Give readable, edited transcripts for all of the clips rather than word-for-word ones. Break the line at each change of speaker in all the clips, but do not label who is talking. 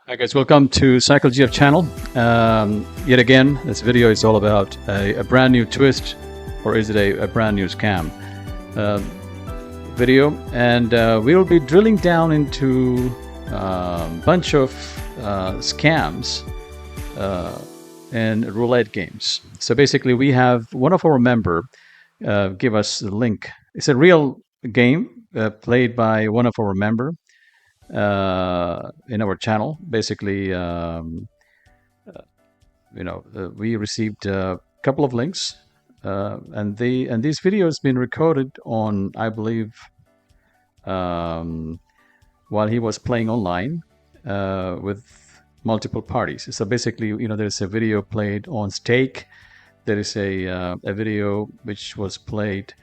Hi guys, welcome to Cycle GF channel. Yet again, this video is all about a brand new twist, or is it a brand new scam video, and we will be drilling down into a bunch of scams and roulette games. So basically we have one of our member give us the link. It's a real game played by one of our member in our channel. Basically, we received a couple of links, and these videos been recorded on, I believe, while he was playing online with multiple parties. So basically, there's a video played on stake. There is a video which was played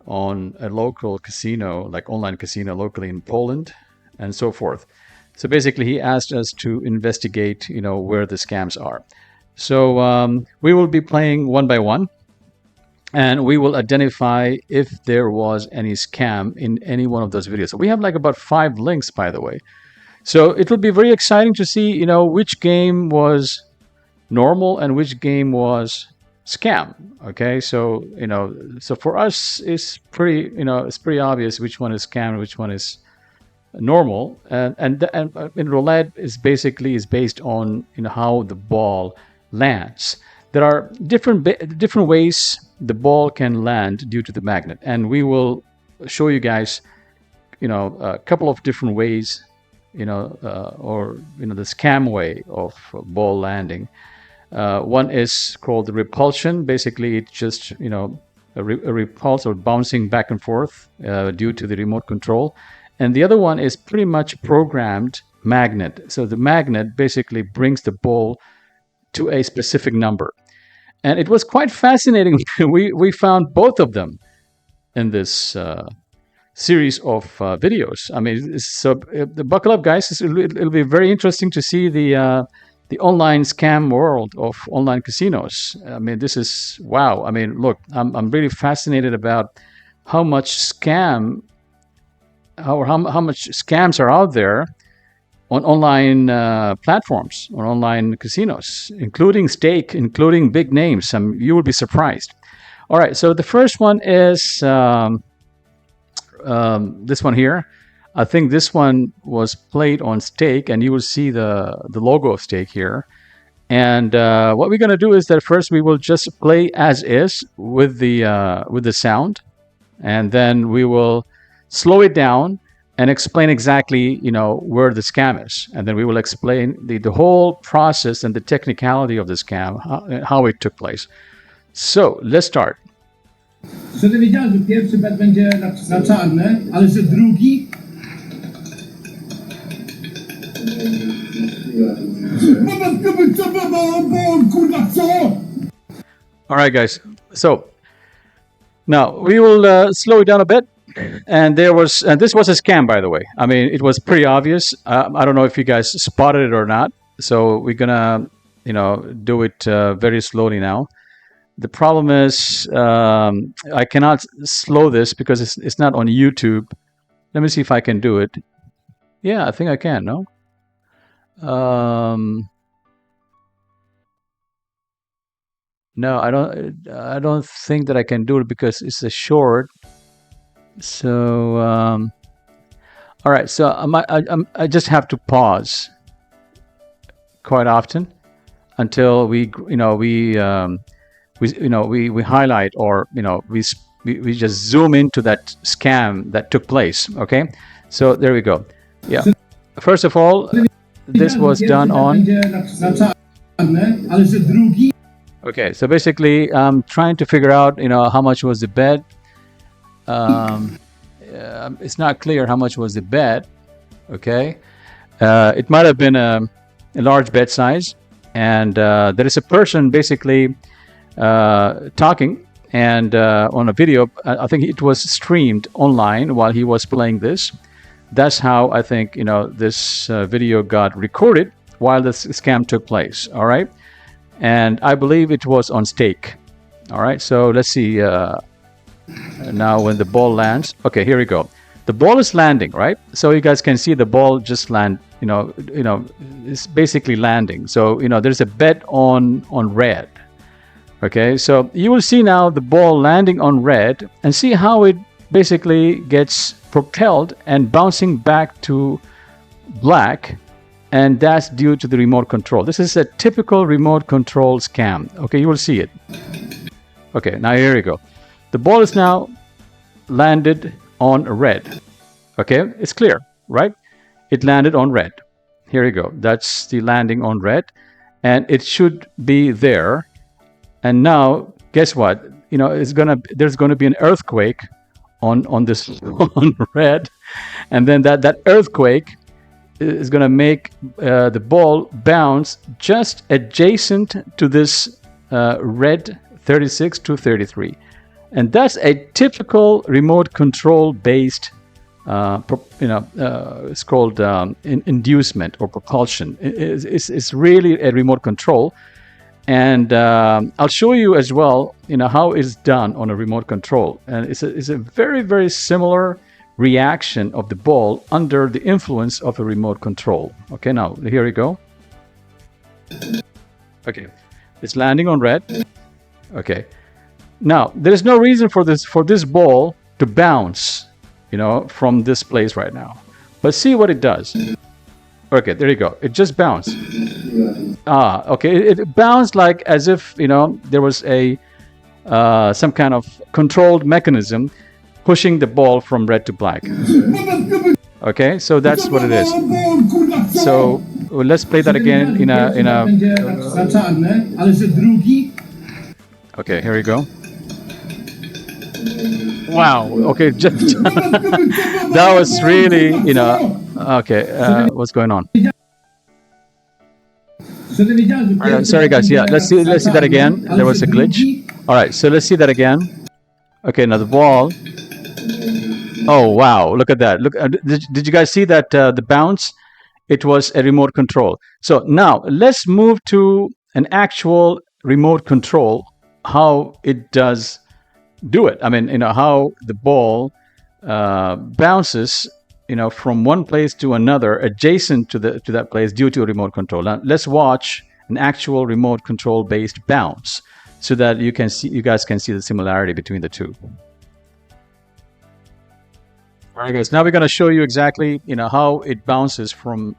on a local casino, like online casino locally in Poland, and so forth. So basically he asked us to investigate, where the scams are. So we will be playing one by one, and we will identify if there was any scam in any one of those videos. So we have like about 5 links, by the way. So it will be very exciting to see, which game was normal and which game was scam. Okay, so so for us it's pretty obvious which one is scam and which one is normal, and in roulette is based on how the ball lands. There are different ways the ball can land due to the magnet, and we will show you guys a couple of different ways, or the scam way of ball landing. One is called the repulsion. Basically it's just a repulse or bouncing back and forth due to the remote control. And the other one is pretty much programmed magnet. So the magnet basically brings the ball to a specific number. And it was quite fascinating. we found both of them in this series of videos. I mean, so buckle up, guys. It'll be very interesting to see the online scam world of online casinos. I mean, this is wow. I mean, look, I'm really fascinated about how much how much scams are out there on online platforms, on online casinos, including stake, including big names. You will be surprised. All right, so the first one is this one here. I think this one was played on stake, and you will see the logo of stake here. And what we're going to do is that first we will just play as is with the sound, and then we will slow it down and explain exactly where the scam is, and then we will explain the whole process and the technicality of the scam, how it took place. So let's start.
Wtedy wiedziałem, że pierwszy bet będzie na czarne, ale że drugi...
All right, guys. So now we will slow it down a bit. And this was a scam, by the way. I mean, it was pretty obvious. I don't know if you guys spotted it or not. So we're gonna, do it very slowly now. The problem is I cannot slow this because it's not on YouTube. Let me see if I can do it. Yeah, I think I can. No. No, I don't think that I can do it because it's a short. So all right, so I just have to pause quite often until we highlight, or we just zoom into that scam that took place. Okay, so there we go. Yeah, first of all, this was done on. Okay, so basically I'm trying to figure out how much was the bet. It's not clear how much was the bet. Okay, it might have been a large bet size, and there is a person basically talking, and on a video. I think it was streamed online while he was playing this. That's how I think this video got recorded while this scam took place. All right, and I believe it was on stake. All right, so let's see. Now when the ball lands, okay, here we go. The ball is landing, right? So you guys can see the ball just land, it's basically landing. So, there's a bet on red. Okay, so you will see now the ball landing on red and see how it basically gets propelled and bouncing back to black, and that's due to the remote control. This is a typical remote control scam. Okay, you will see it. Okay, now here you go. The ball is now landed on red. Okay, it's clear, right? It landed on red. Here you go. That's the landing on red, and it should be there. And now, guess what? There's gonna be an earthquake on this on red, and then that earthquake is gonna make the ball bounce just adjacent to this red 36 to 33, and that's a typical remote control based. It's called inducement or propulsion. It's really a remote control. And I'll show you as well, how it's done on a remote control. And it's a very, very similar reaction of the ball under the influence of a remote control. Okay, now here we go. Okay, it's landing on red. Okay, now there is no reason for this ball to bounce, from this place right now. But see what it does. Okay, there you go. It just bounced. Okay. It bounced like as if there was a some kind of controlled mechanism pushing the ball from red to black. Okay, so that's what it is. So let's play that again in a. Okay, here we go. Wow. Okay, just that was really Okay, what's going on? Sorry guys, yeah, let's see that again. There was a glitch. All right, so let's see that again. Okay, now the ball. Oh wow, look at that. Look, did you guys see that the bounce? It was a remote control. So now let's move to an actual remote control, how it does do it. I mean, how the ball bounces from one place to another adjacent to that place due to a remote control. Now let's watch an actual remote control based bounce so that you guys can see the similarity between the two. All right, guys. Now we're going to show you exactly how it bounces from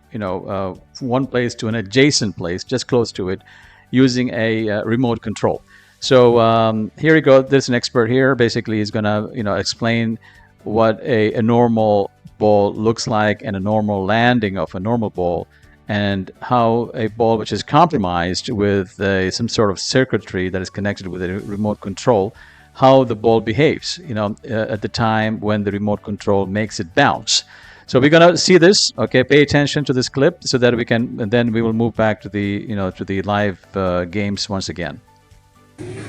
one place to an adjacent place just close to it using a remote control. So here we go. There's an expert here. Basically, he's going to explain what a normal ball looks like and a normal landing of a normal ball, and how a ball which is compromised with some sort of circuitry that is connected with a remote control, how the ball behaves at the time when the remote control makes it bounce. So we're gonna see this. Okay, pay attention to this clip so that we can, and then we will move back to the to the live games once again.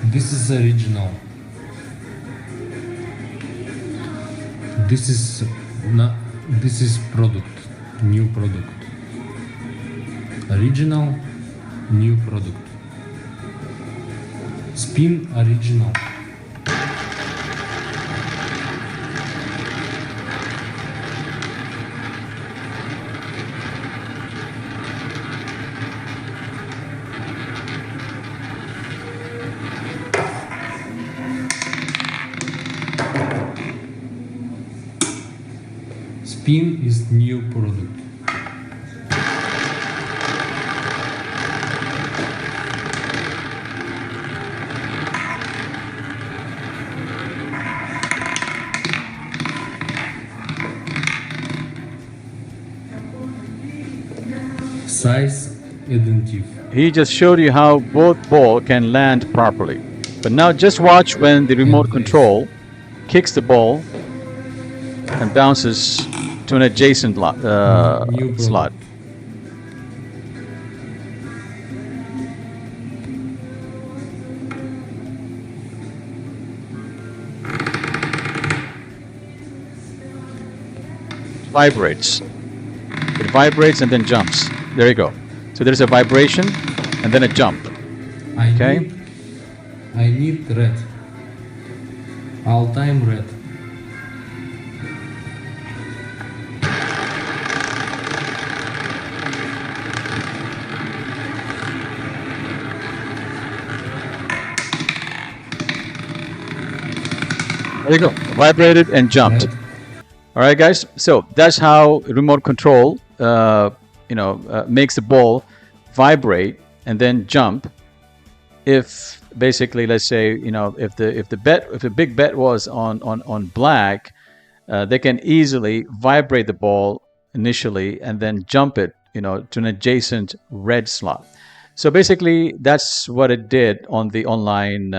This is original. This is product, new product. Original, new product. Spin original. Spin is new product. Size identity.
He just showed you how both ball can land properly. But now just watch when the remote control kicks the ball and bounces to an adjacent slot. Vibrates. It vibrates and then jumps. There you go. So there's a vibration and then a jump. Okay.
I need red. All time red.
There you go. Vibrated and jumped.
Right?
All right, guys. So that's how remote control, makes the ball vibrate and then jump. If basically, let's say, if the big bet was on black, they can easily vibrate the ball initially and then jump it, to an adjacent red slot. So basically, that's what it did on the online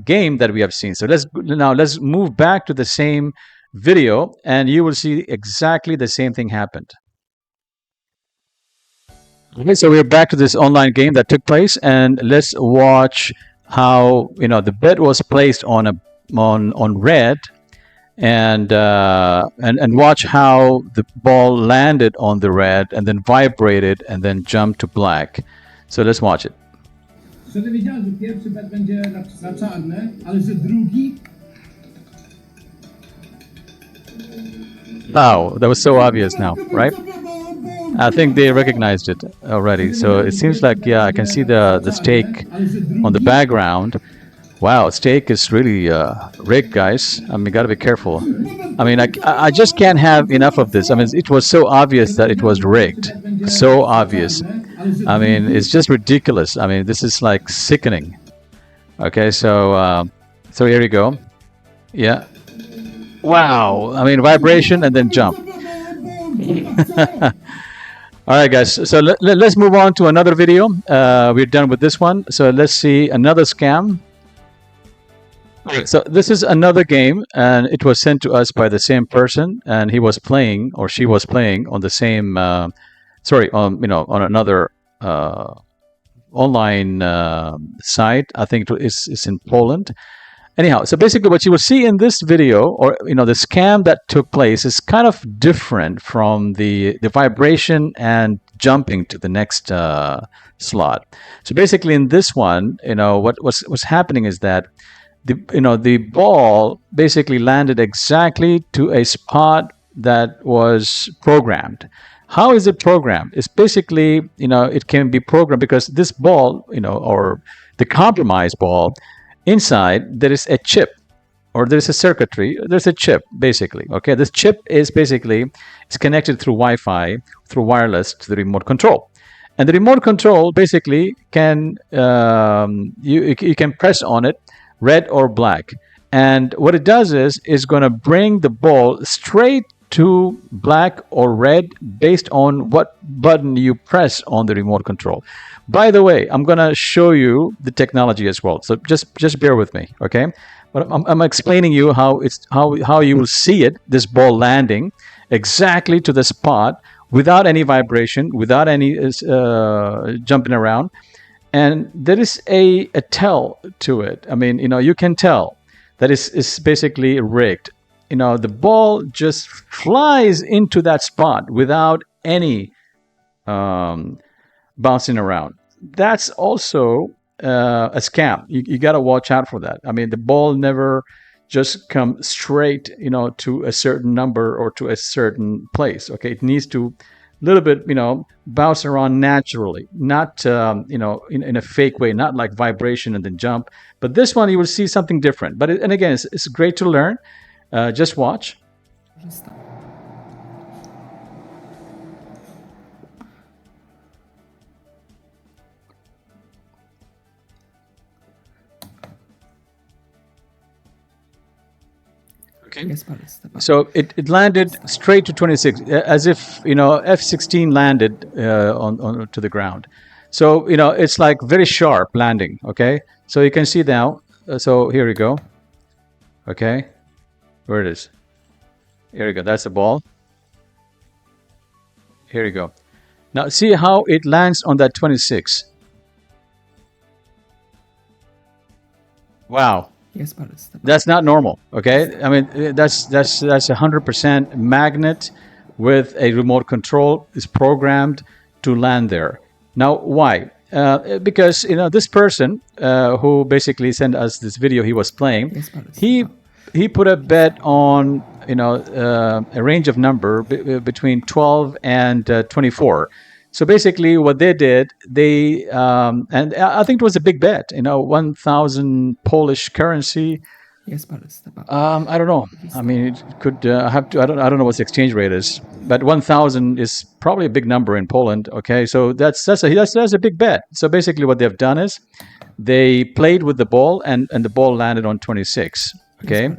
game that we have seen. So let's move back to the same video, and you will see exactly the same thing happened. Okay, so we're back to this online game that took place, and let's watch how the bet was placed on red, and watch how the ball landed on the red and then vibrated and then jumped to black. So let's watch it.
Wtedy wiedziałem, że pierwszy bet będzie na czarne, ale że drugi...
Wow, that was so obvious now, right? I think they recognized it already. So it seems like, yeah, I can see the stake on the background. Wow, stake is really rigged, guys. I mean, gotta be careful. I mean, I just can't have enough of this. I mean, it was so obvious that it was rigged. So obvious. I mean, it's just ridiculous. I mean, this is like sickening. Okay, so here you go. Yeah. Wow. I mean, vibration and then jump. All right, guys. So let's move on to another video. We're done with this one. So let's see another scam. So this is another game, and it was sent to us by the same person, and he was playing, or she was playing on the same, on another online site. I think it's in Poland. Anyhow, so basically what you will see in this video, or the scam that took place, is kind of different from the vibration and jumping to the next slot. So basically in this one, what was happening is that the ball basically landed exactly to a spot that was programmed. How is it programmed? It's basically, it can be programmed because this ball, or the compromised ball, inside there is a chip, or there's a circuitry, there's a chip basically. Okay, this chip is basically, it's connected through Wi-Fi, through wireless to the remote control. And the remote control basically can, you can press on it, red or black. And what it does is going to bring the ball straight to black or red based on what button you press on the remote control. By the way, I'm going to show you the technology as well. So just bear with me, okay? But I'm explaining you how you will see it, this ball landing exactly to the spot without any vibration, without any jumping around. And there is a tell to it. I mean, you can tell that it's basically rigged. The ball just flies into that spot without any bouncing around. That's also a scam. You got to watch out for that. I mean, the ball never just comes straight, to a certain number or to a certain place. Okay, it needs to little bit, bounce around naturally, not, in a fake way, not like vibration and then jump. But this one, you will see something different. But and again, it's great to learn. Just watch. Okay. So it landed straight to 26, as if F-16 landed on to the ground. So it's like very sharp landing. Okay, so you can see now. So here we go. Okay, where it is. Here we go. That's the ball. Here you go. Now see how it lands on that 26. Wow. That's not normal. Okay, I mean that's 100% magnet with a remote control is programmed to land there. Now why? Because this person who basically sent us this video he was playing, he put a bet on a range of number between 12 and 24. So basically what they did, and I think it was a big bet, 1,000 Polish currency, I don't know. I mean, it could have to. I don't know what the exchange rate is, but 1,000 is probably a big number in Poland. Okay, so that's a big bet. So basically, what they've done is they played with the ball, and the ball landed on 26. Okay,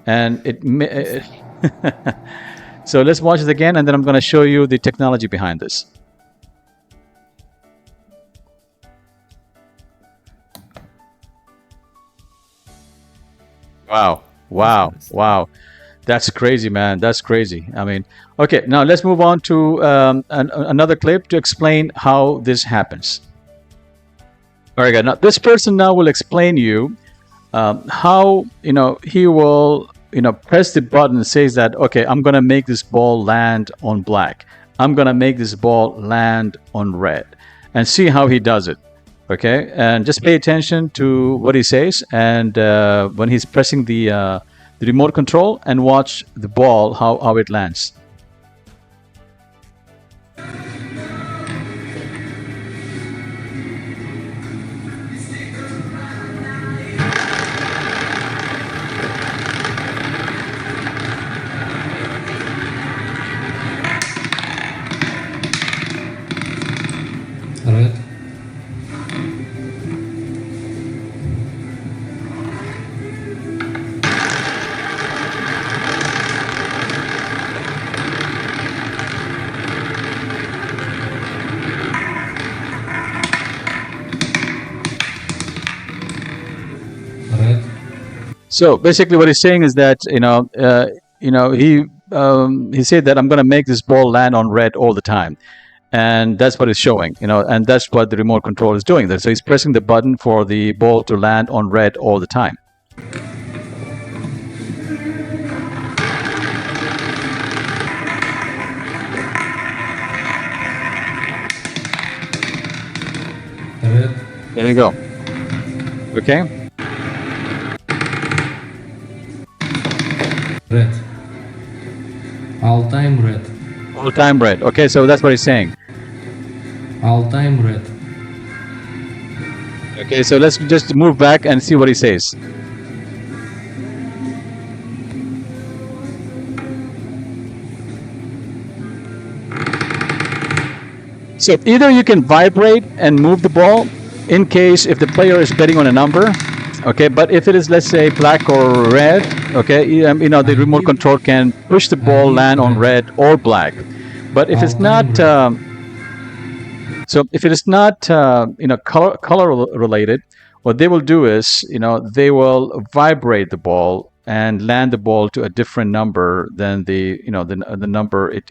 and so let's watch it again, and then I'm going to show you the technology behind this. Wow. Wow. Wow. That's crazy, man. That's crazy. I mean, okay, now let's move on to another clip to explain how this happens. All right, guys. Now, this person now will explain you how, he will, press the button and says that, okay, I'm going to make this ball land on black. I'm going to make this ball land on red, and see how he does it. Okay, and just pay attention to what he says, and when he's pressing the remote control, and watch the ball how it lands.
Red. Red.
So basically, what he's saying is that he said that I'm going to make this ball land on red all the time, and that's what it's showing. And that's what the remote control is doing. So he's pressing the button for the ball to land on red all the time.
Red.
There you go. Okay.
Red. All time red.
All time red. Okay, so that's what he's saying.
All time red.
Okay, so let's just move back and see what he says. So either you can vibrate and move the ball in case if the player is betting on a number. Okay, but if it is, let's say, black or red, okay, the remote control can push the ball land on red or black. But if it's not, so if it is not, color related, what they will do is, they will vibrate the ball and land the ball to a different number than the number it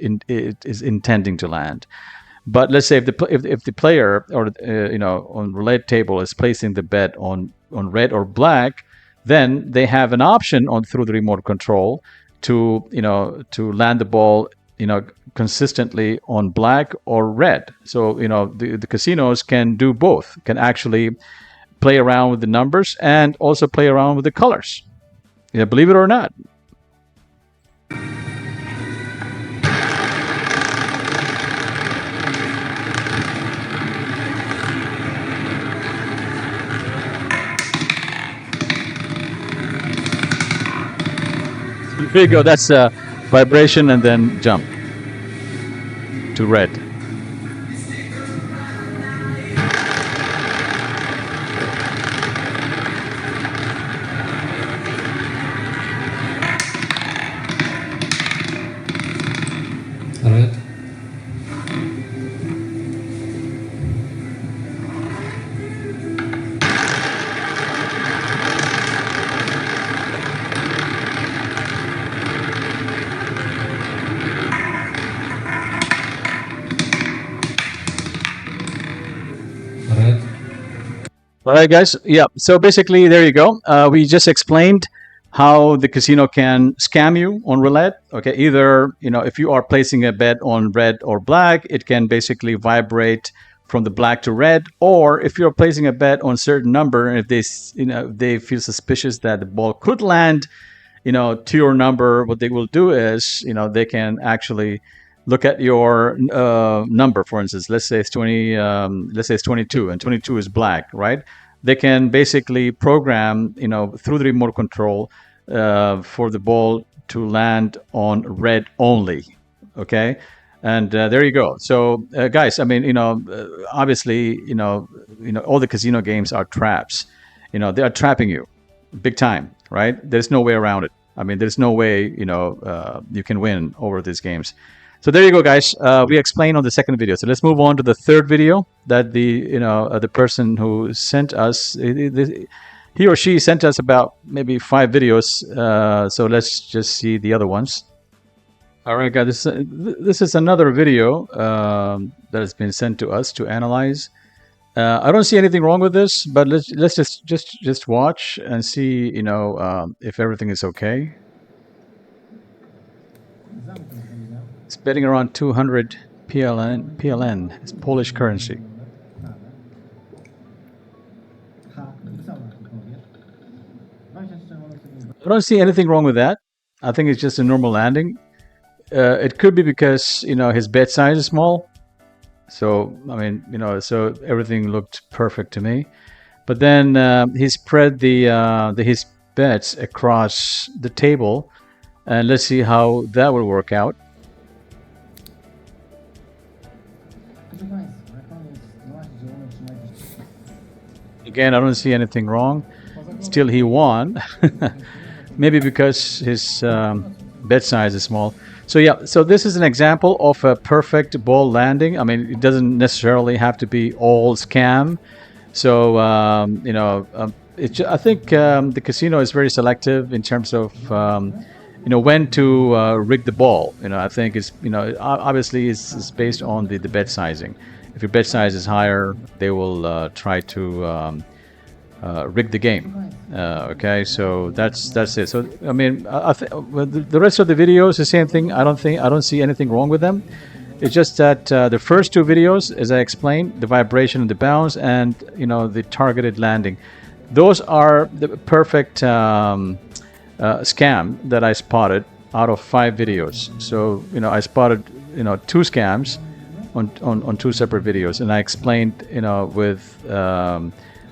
is intending to land. But let's say if the player or on roulette table is placing the bet on red or black, then they have an option through the remote control to land the ball consistently on black or red. So the casinos can do both, can actually play around with the numbers and also play around with the colors. Believe it or not. Here you go. That's vibration and then jump to red.
Red. Red.
All right, guys. Yeah. So basically, there you go. We just explained how the casino can scam you on roulette. Okay. Either, if you are placing a bet on red or black, it can basically vibrate from the black to red. Or if you're placing a bet on a certain number, and if they feel suspicious that the ball could land, to your number, what they will do is, they can actually look at your number. For instance, let's say it's 20. Let's say it's 22, and 22 is black, right? They can basically program, through the remote control, for the ball to land on red only. Okay, and there you go. So, guys, I mean, obviously, all the casino games are traps. They are trapping you, big time, right? There's no way around it. I mean, there's no way, you can win over these games. So there you go, guys. We explained on the second video. So let's move on to the third video that the person who sent us, he or she sent us about maybe 5 videos. So let's just see the other ones. All right, guys. This is another video that has been sent to us to analyze. I don't see anything wrong with this, but let's just watch and see, if everything is okay. It's betting around 200 PLN. It's Polish currency. I don't see anything wrong with that. I think it's just a normal landing. It could be because his bet size is small. So I mean, so everything looked perfect to me. But then he spread his bets across the table, and let's see how that will work out. Again, I don't see anything wrong. Still, he won. Maybe because his bet size is small. So yeah, so this is an example of a perfect ball landing. I mean, it doesn't necessarily have to be all scam. So I think the casino is very selective in terms of when to rig the ball. I think it's obviously it's based on the bet sizing. If your bet size is higher, they will try to rig the game. Okay, so that's it. So I mean, the rest of the videos the same thing. I don't see anything wrong with them. It's just that the first 2 videos, as I explained, the vibration and the bounce, and the targeted landing, those are the perfect scam that I spotted out of 5 videos. So I spotted 2 scams on 2 separate videos, and I explained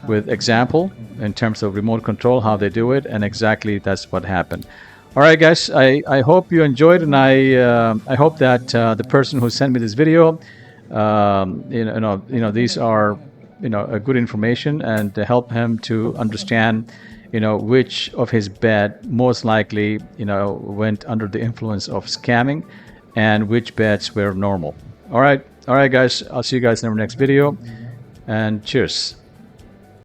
with example in terms of remote control how they do it, and exactly that's what happened. All right, guys, I hope you enjoyed, and I hope that the person who sent me this video, these are a good information, and to help him to understand which of his bet most likely went under the influence of scamming, and which bets were normal. All right, guys, I'll see you guys in our next video, and cheers.